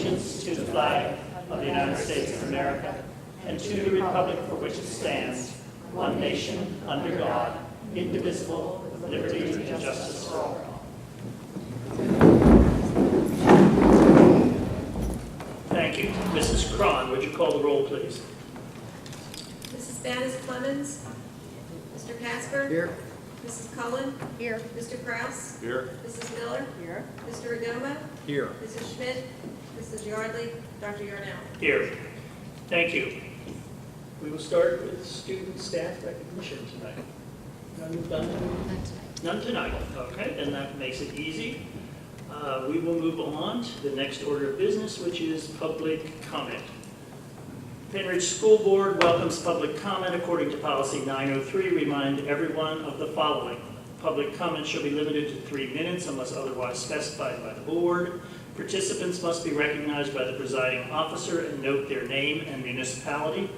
allegiance to the flag of the United States of America and to the republic for which it stands, one nation, under God, indivisible, with liberty and justice for all. Thank you. Mrs. Cron, would you call the roll, please? Mrs. Banis Clemens. Mr. Casper. Here. Mrs. Cullen. Here. Mr. Kraus. Here. Mrs. Miller. Here. Mr. Agoma. Here. Mrs. Schmidt. Mrs. Yardley. Dr. Yarnell. Here. Thank you. We will start with student staff recognition tonight. None tonight. Okay, then that makes it easy. We will move on to the next order of business, which is public comment. Pennridge School Board welcomes public comment according to policy 903. Remind everyone of the following. Public comment shall be limited to 3 minutes unless otherwise specified by the board. Participants must be recognized by the presiding officer and note their name and municipality.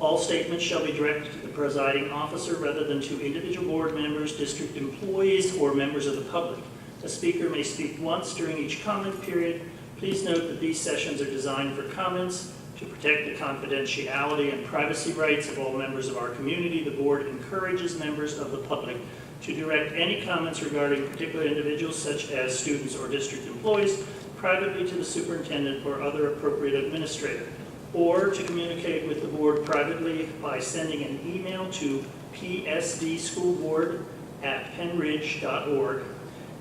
All statements shall be directed to the presiding officer rather than to individual board members, district employees, or members of the public. A speaker may speak once during each comment period. Please note that these sessions are designed for comments to protect the confidentiality and privacy rights of all members of our community. The board encourages members of the public to direct any comments regarding particular individuals, such as students or district employees, privately to the superintendent or other appropriate administrator, or to communicate with the board privately by sending an email to psdschoolboard@pennridge.org.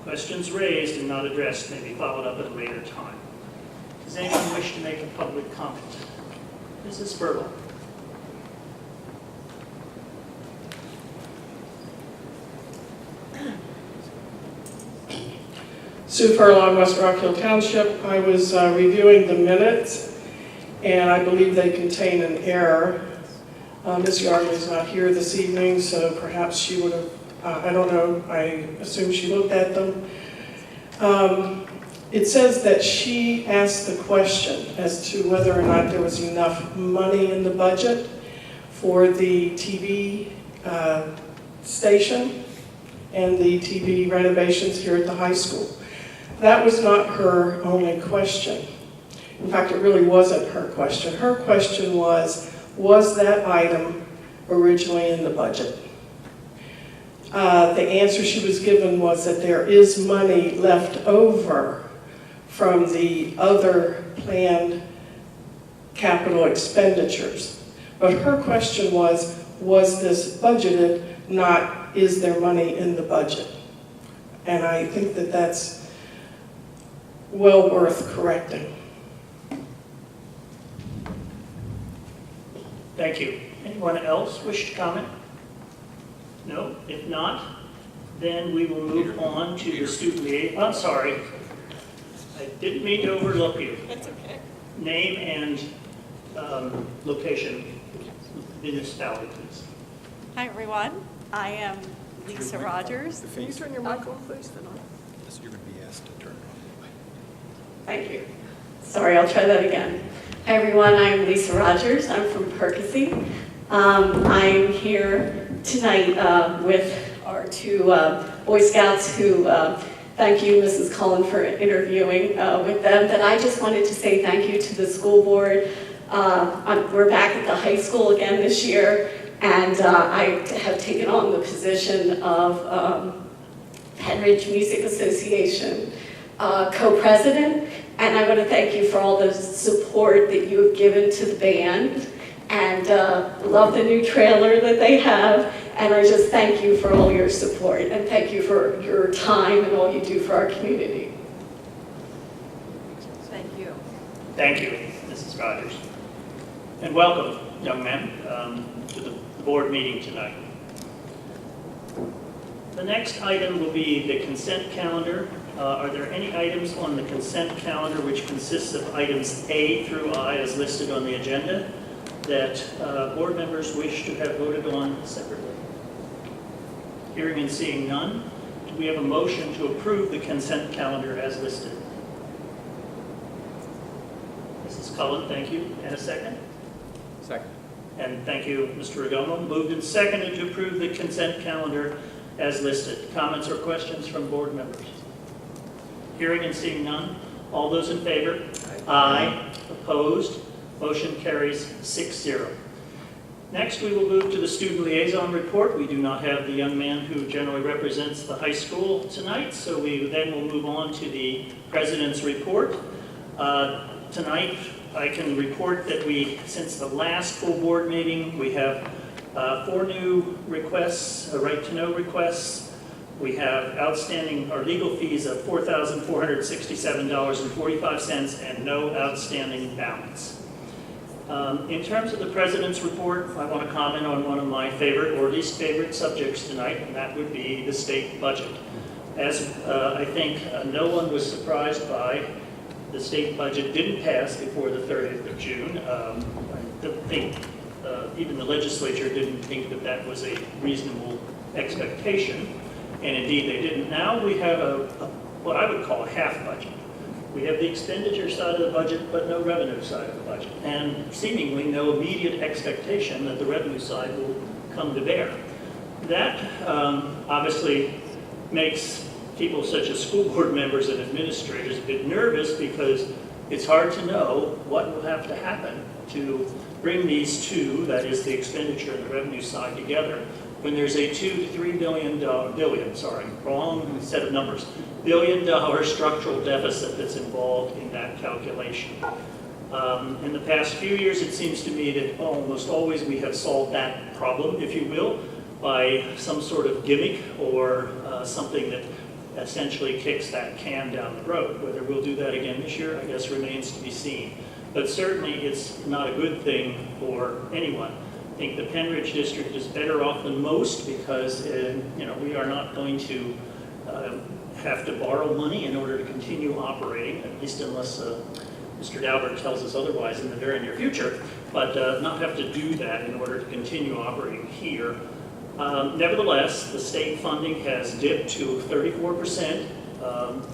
Questions raised and not addressed may be followed up at a later time. Does anyone wish to make a public comment? Mrs. Furlong. Sue Furlong, West Rock Hill Township. I was reviewing the minutes, and I believe they contain an error. Ms. Yardley is not here this evening, so perhaps she would have, I don't know, I assume she looked at them. It says that she asked the question as to whether or not there was enough money in the budget for the TV station and the TV renovations here at the high school. That was not her only question. In fact, it really wasn't her question. Her question was that item originally in the budget? The answer she was given was that there is money left over from the other planned capital expenditures. But her question was this budgeted, not is there money in the budget? And I think that that's well worth correcting. Thank you. Anyone else wish to comment? No? If not, then we will move on to the student liaison. I'm sorry. I didn't mean to overlook you. That's okay. Name and location, municipality, please. Hi, everyone. I am Lisa Rogers. Can you turn your mic on, please? You're going to be asked to turn it on. Thank you. Sorry, I'll try that again. Hi, everyone. I'm Lisa Rogers. I'm from Percy. I'm here tonight with our two Boy Scouts who thank you, Mrs. Cullen, for interviewing with them. But I just wanted to say thank you to the school board. We're back at the high school again this year, and I have taken on the position of Pennridge Music Association co-president, and I want to thank you for all the support that you have given to the band, and love the new trailer that they have, and I just thank you for all your support, and thank you for your time and all you do for our community. Thank you. Thank you, Mrs. Rogers. And welcome, young man, to the board meeting tonight. The next item will be the consent calendar. Are there any items on the consent calendar which consists of items A through I as listed on the agenda that board members wish to have voted on separately? Hearing and seeing none, do we have a motion to approve the consent calendar as listed? Mrs. Cullen, thank you. And a second? Second. And thank you, Mr. Agoma. Moved and seconded to approve the consent calendar as listed. Comments or questions from board members? Hearing and seeing none, All those in favor? Aye. Opposed? Motion carries 6-0. Next, we will move to the student liaison report. We do not have the young man who generally represents the high school tonight, so we then will move on to the president's report. Tonight, I can report that since the last full board meeting, we have 4 new requests, right-to-know requests. We have outstanding or legal fees of $4,467.45 and no outstanding balance. In terms of the president's report, I want to comment on one of my favorite or least favorite subjects tonight, and that would be the state budget. As I think no one was surprised by, the state budget didn't pass before the 30th of June. I don't think even the legislature didn't think that that was a reasonable expectation, and indeed they didn't. Now we have what I would call a half budget. We have the expenditure side of the budget, but no revenue side of the budget, and seemingly no immediate expectation that the revenue side will come to bear. That obviously makes people such as school board members and administrators a bit nervous, because it's hard to know what will have to happen to bring these two, that is the expenditure and the revenue side, together when there's a $2 to $3 billion structural deficit that's involved in that calculation. In the past few years, it seems to me that almost always we have solved that problem, if you will, by some sort of gimmick or something that essentially kicks that can down the road. Whether we'll do that again this year, I guess, remains to be seen. But certainly it's not a good thing for anyone. I think the Pennridge district is better off than most, because we are not going to have to borrow money in order to continue operating, at least unless Mr. Daubert tells us otherwise in the very near future, but not have to do that in order to continue operating here. Nevertheless, the state funding has dipped to 34%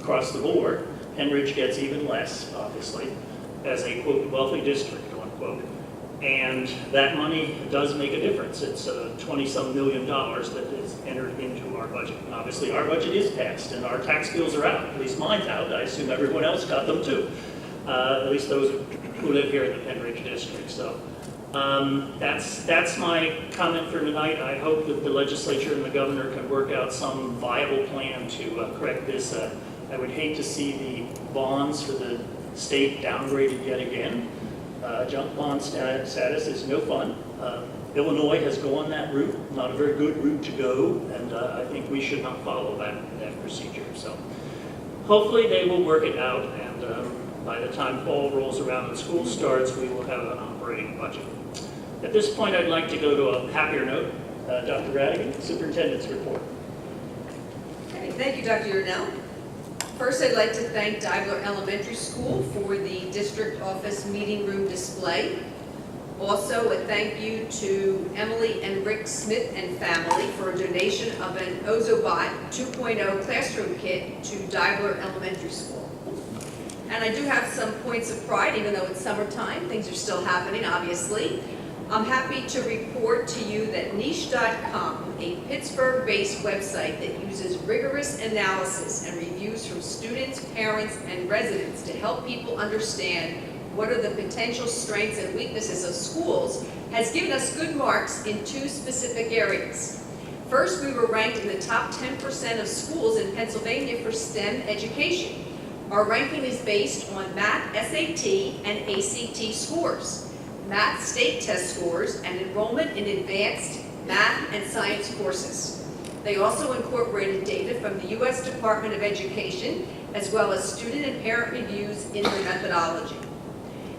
across the board. Pennridge gets even less, obviously, as a, quote, wealthy district, unquote. And that money does make a difference. It's $20-some million that is entered into our budget. And obviously, our budget is passed, and our tax bills are out. At least mine's out. I assume everyone else got them too. At least those who live here in the Pennridge district. So that's my comment for tonight. I hope that the legislature and the governor can work out some viable plan to correct this. I would hate to see the bonds for the state downgraded yet again. Junk bond status is no fun. Illinois has gone that route, not a very good route to go, and I think we should not follow that procedure. So hopefully they will work it out, and by the time fall rolls around and school starts, we will have an operating budget. At this point, I'd like to go to a happier note. Dr. Radigan, Superintendent's report. Okay, thank you, Dr. Yarnell. First, I'd like to thank Diebler Elementary School for the district office meeting room display. Also, a thank you to Emily and Rick Smith and family for a donation of an Ozobot 2.0 classroom kit to Diebler Elementary School. And I do have some points of pride, even though it's summertime. Things are still happening, obviously. I'm happy to report to you that Niche.com, a Pittsburgh-based website that uses rigorous analysis and reviews from students, parents, and residents to help people understand what are the potential strengths and weaknesses of schools, has given us good marks in 2 specific areas. First, we were ranked in the top 10% of schools in Pennsylvania for STEM education. Our ranking is based on math, SAT, and ACT scores, math state test scores, and enrollment in advanced math and science courses. They also incorporated data from the U.S. Department of Education, as well as student and parent reviews in their methodology.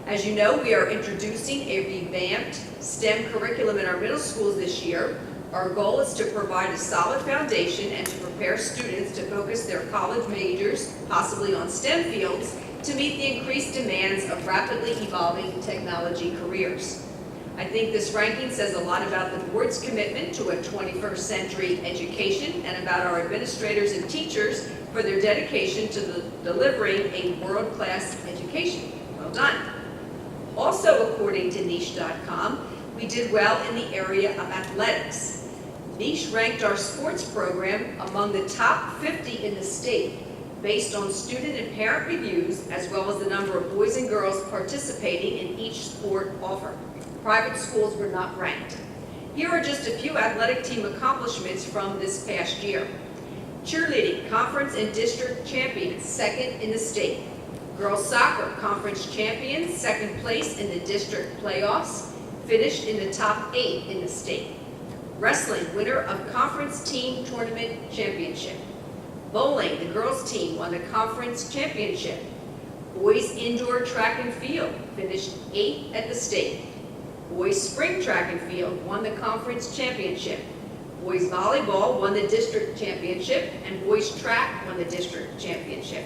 As you know, we are introducing a revamped STEM curriculum in our middle schools this year. Our goal is to provide a solid foundation and to prepare students to focus their college majors, possibly on STEM fields, to meet the increased demands of rapidly evolving technology careers. I think this ranking says a lot about the board's commitment to a 21st century education and about our administrators and teachers for their dedication to delivering a world-class education. Well done. Also, according to Niche.com, we did well in the area of athletics. Niche ranked our sports program among the top 50 in the state, based on student and parent reviews, as well as the number of boys and girls participating in each sport offered. Private schools were not ranked. Here are just a few athletic team accomplishments from this past year. Cheerleading, conference and district champions, second in the state. Girls soccer, conference champions, second place in the district playoffs, finished in the top 8 in the state. Wrestling, winner of conference team tournament championship. Bowling, the girls team won the conference championship. Boys indoor track and field, finished 8th at the state. Boys spring track and field won the conference championship. Boys volleyball won the district championship, and boys track won the district championship.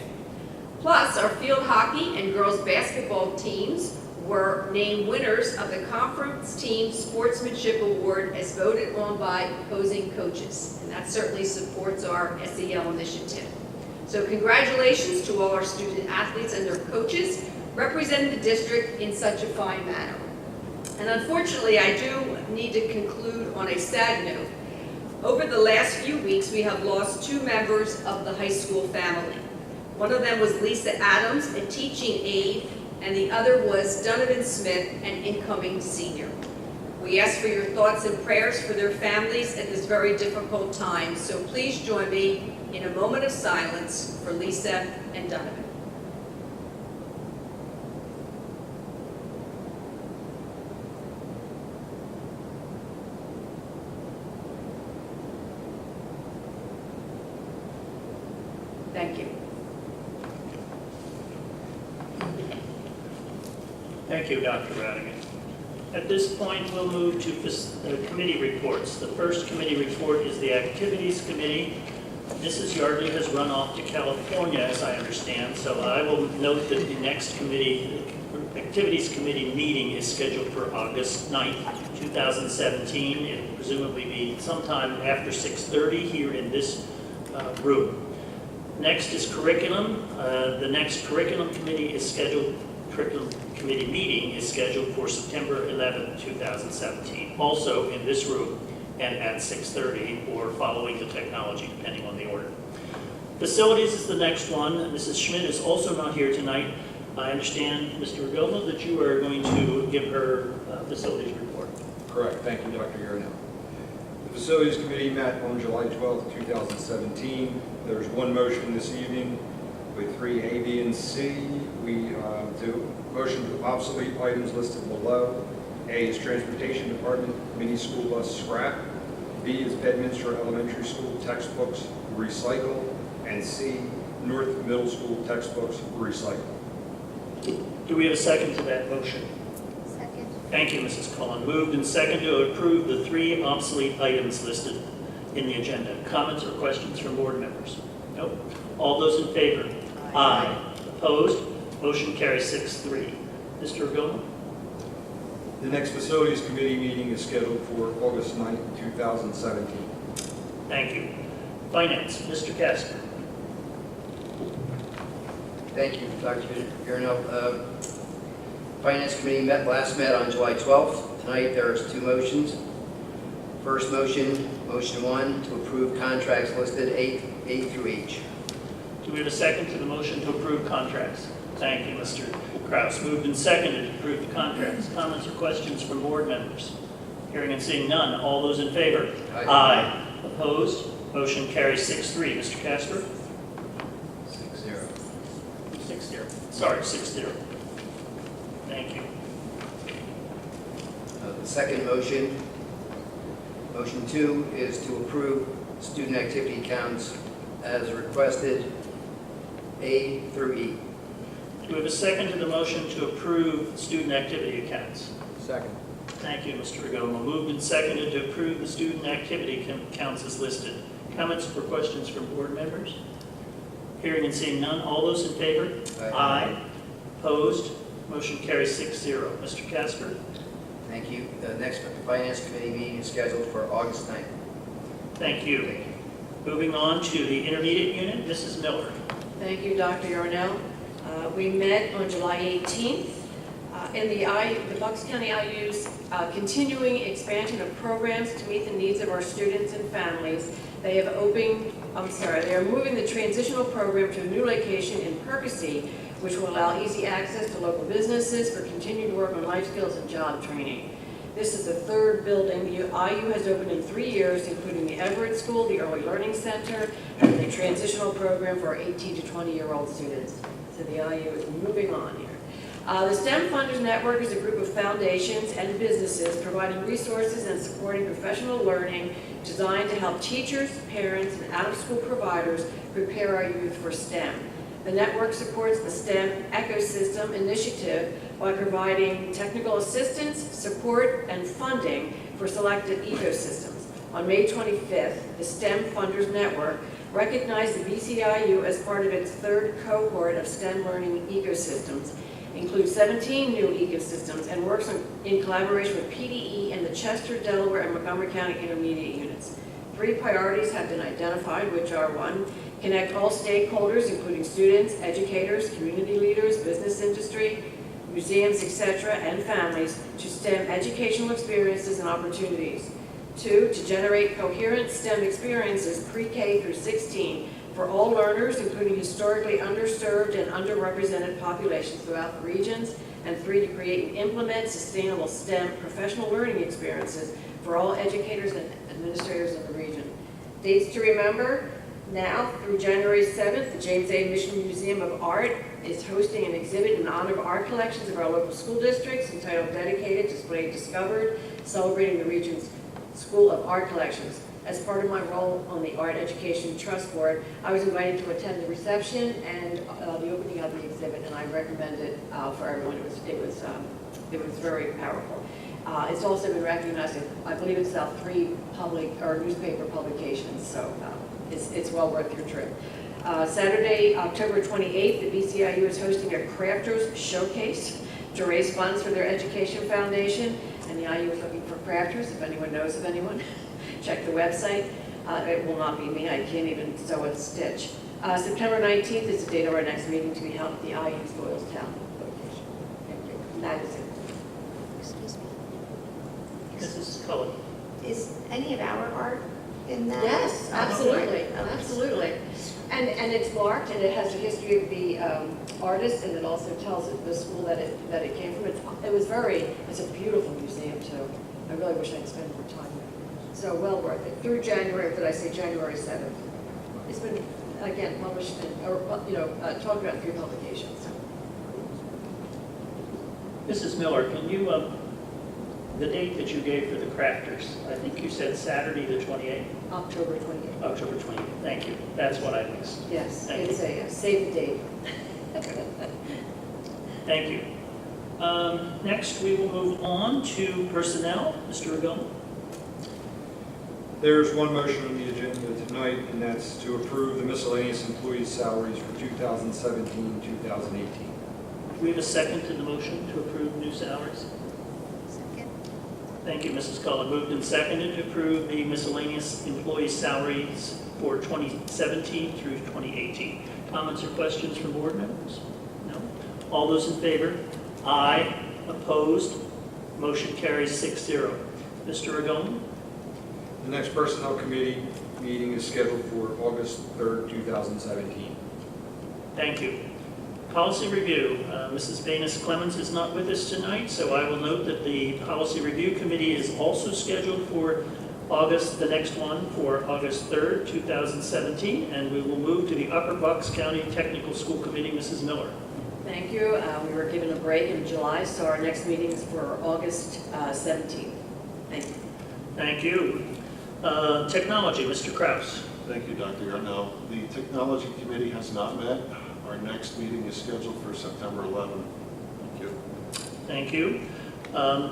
Plus, our field hockey and girls basketball teams were named winners of the Conference Team Sportsmanship Award as voted on by opposing coaches. And that certainly supports our SEL initiative. So congratulations to all our student athletes and their coaches representing the district in such a fine manner. And unfortunately, I do need to conclude on a sad note. Over the last few weeks, we have lost 2 members of the high school family. One of them was Lisa Adams, a teaching aide, and the other was Donovan Smith, an incoming senior. We ask for your thoughts and prayers for their families at this very difficult time, so please join me in a moment of silence for Lisa and Donovan. Thank you. Thank you, Dr. Radigan. At this point, we'll move to committee reports. The first committee report is the Activities Committee. Mrs. Yardley has run off to California, as I understand, so I will note that the next Activities Committee meeting is scheduled for August 9th, 2017. It will presumably be sometime after 6:30 here in this room. Next is curriculum. The next curriculum committee meeting is scheduled for September 11th, 2017, also in this room and at 6:30 or following the technology, depending on the order. Facilities is the next one. Mrs. Schmidt is also not here tonight. I understand, Mr. Regoma, that you are going to give her facilities report. Correct. Thank you, Dr. Yarnell. The Facilities Committee met on July 12th, 2017. There's one motion this evening with 3 A, B, and C. We do motion to obsolete items listed below. A is Transportation Department mini school bus scrap. B is Bedminster Elementary School textbooks recycle. And C, North Middle School textbooks recycle. Do we have a second to that motion? Second. Thank you, Mrs. Cullen. Moved and second to approve the 3 obsolete items listed in the agenda. Comments or questions from board members? Nope. All those in favor? Aye. Opposed? Motion carries 6-3. Mr. Regoma? The next Facilities Committee meeting is scheduled for August 9th, 2017. Thank you. Finance, Mr. Casper. Thank you, Dr. Yarnell. Finance Committee met on July 12th. Tonight there's 2 motions. First motion, motion 1, to approve contracts listed A through H. Do we have a second to the motion to approve contracts? Thank you, Mr. Kraus. Moved and seconded to approve the contracts. Comments or questions from board members? Hearing and seeing none. All those in favor? Aye. Opposed? Motion carries 6-3. Mr. Casper? 6-0. 6-0. Sorry, 6-0. Thank you. The second motion, motion 2, is to approve student activity accounts as requested A through E. Do we have a second to the motion to approve student activity accounts? Second. Thank you, Mr. Regoma. Moved and seconded to approve the student activity accounts as listed. Comments or questions from board members? Hearing and seeing none. All those in favor? Aye. Opposed? Motion carries 6-0. Mr. Casper? Thank you. The next Finance Committee meeting is scheduled for August 9th. Thank you. Moving on to the intermediate unit, Mrs. Miller. Thank you, Dr. Yarnell. We met on July 18th. In the Bucks County IU's continuing expansion of programs to meet the needs of our students and families, they have opened they are moving the transitional program to a new location in Percy, which will allow easy access to local businesses for continued work on life skills and job training. This is the third building the IU has opened in 3 years, including the Everett School, the Early Learning Center, and the transitional program for our 18 to 20-year-old students. So the IU is moving on here. The STEM Funders Network is a group of foundations and businesses providing resources and supporting professional learning designed to help teachers, parents, and out-of-school providers prepare our youth for STEM. The network supports the STEM ecosystem initiative by providing technical assistance, support, and funding for selected ecosystems. On May 25th, the STEM Funders Network recognized the BCIU as part of its third cohort of STEM learning ecosystems, includes 17 new ecosystems, and works in collaboration with PDE and the Chester, Delaware, and Montgomery County Intermediate Units. 3 priorities have been identified, which are: 1, connect all stakeholders, including students, educators, community leaders, business industry, museums, etc., and families, to STEM educational experiences and opportunities. 2, to generate coherent STEM experiences pre-K through 16 for all learners, including historically underserved and underrepresented populations throughout the regions. And 3, to create and implement sustainable STEM professional learning experiences for all educators and administrators in the region. Dates to remember: now through January 7th, the James A. Mission Museum of Art is hosting an exhibit in honor of art collections of our local school districts entitled Dedicated, Displayed, Discovered, celebrating the region's School of Art Collections. As part of my role on the Art Education Trust Board, I was invited to attend the reception and the opening of the exhibit, and I recommend it for everyone. It was very powerful. It's also been recognized, I believe it's about 3 public or newspaper publications, so it's well worth your trip. Saturday, October 28th, the BCIU is hosting a Crafters Showcase to raise funds for their education foundation, and the IU is looking for crafters. If anyone knows of anyone, check the website. It will not be me. I can't even sew and stitch. September 19th is the date of our next meeting to be held at the IU's Doylestown location. Thank you. And that is it. Excuse me. Mrs. Cullen. Is any of our art in that? Yes, absolutely, Oh, okay. absolutely. And it's marked, and it has the history of the artist, and it also tells the school that it came from. It's a beautiful museum too. I really wish I'd spend more time there. So well worth it. Through January, did I say January 7th? It's been, again, published, talked about in 3 publications. Mrs. Miller, can you, the date that you gave for the crafters, I think you said Saturday the 28th? October 28th. October 28th, thank you. That's what I missed. Yes, Thank it's a save the date. Thank you. Next, we will move on to personnel. Mr. Regoma. There's one motion on the agenda tonight, and that's to approve the miscellaneous employees' salaries for 2017-2018. We have a second to the motion to approve new salaries. Second. Thank you, Mrs. Cullen. Moved and seconded to approve the miscellaneous employee salaries for 2017 through 2018. Comments or questions from board members? No? All those in favor? Aye. Opposed? Motion carries 6-0. Mr. Regoma? The next Personnel Committee meeting is scheduled for August 3rd, 2017. Thank you. Policy review. Mrs. Banis Clemens is not with us tonight, so I will note that the Policy Review Committee is also scheduled for the next one for August 3rd, 2017, and we will move to the Upper Bucks County Technical School Committee. Mrs. Miller. Thank you. We were given a break in July, so our next meeting is for August 17th. Thank you. Thank you. Technology, Mr. Kraus. Thank you, Dr. Yarnell. The Technology Committee has not met. Our next meeting is scheduled for September 11th. Thank you. Thank you.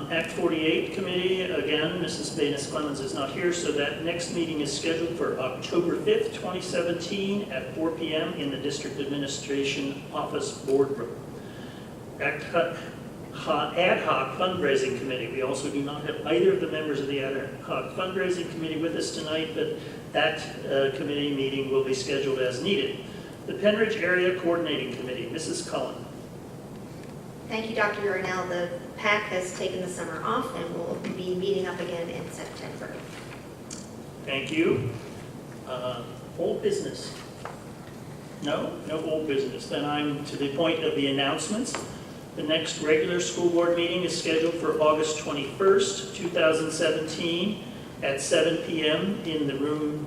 Act 48 Committee, again, Mrs. Banis Clemens is not here, so that next meeting is scheduled for October 5th, 2017 at 4 p.m. in the District Administration Office Boardroom. Ad Hoc Fundraising Committee. We also do not have either of the members of the Ad Hoc Fundraising Committee with us tonight, but that committee meeting will be scheduled as needed. The Pennridge Area Coordinating Committee, Mrs. Cullen. Thank you, Dr. Yarnell. The PAC has taken the summer off and will be meeting up again in September. Thank you. Old business? No? No old business. Then I'm to the point of the announcements. The next regular school board meeting is scheduled for August 21st, 2017, at 7 p.m. in this room,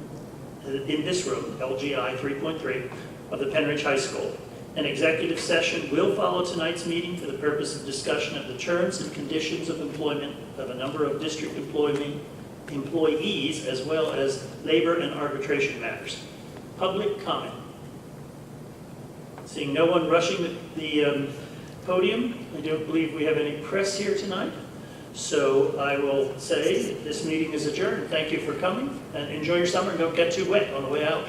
LGI 3.3, of the Pennridge High School. An executive session will follow tonight's meeting for the purpose of discussion of the terms and conditions of employment of a number of district employees, as well as labor and arbitration matters. Public comment. Seeing no one rushing the podium, I don't believe we have any press here tonight. So I will say that this meeting is adjourned. Thank you for coming, and enjoy your summer. Don't get too wet on the way out.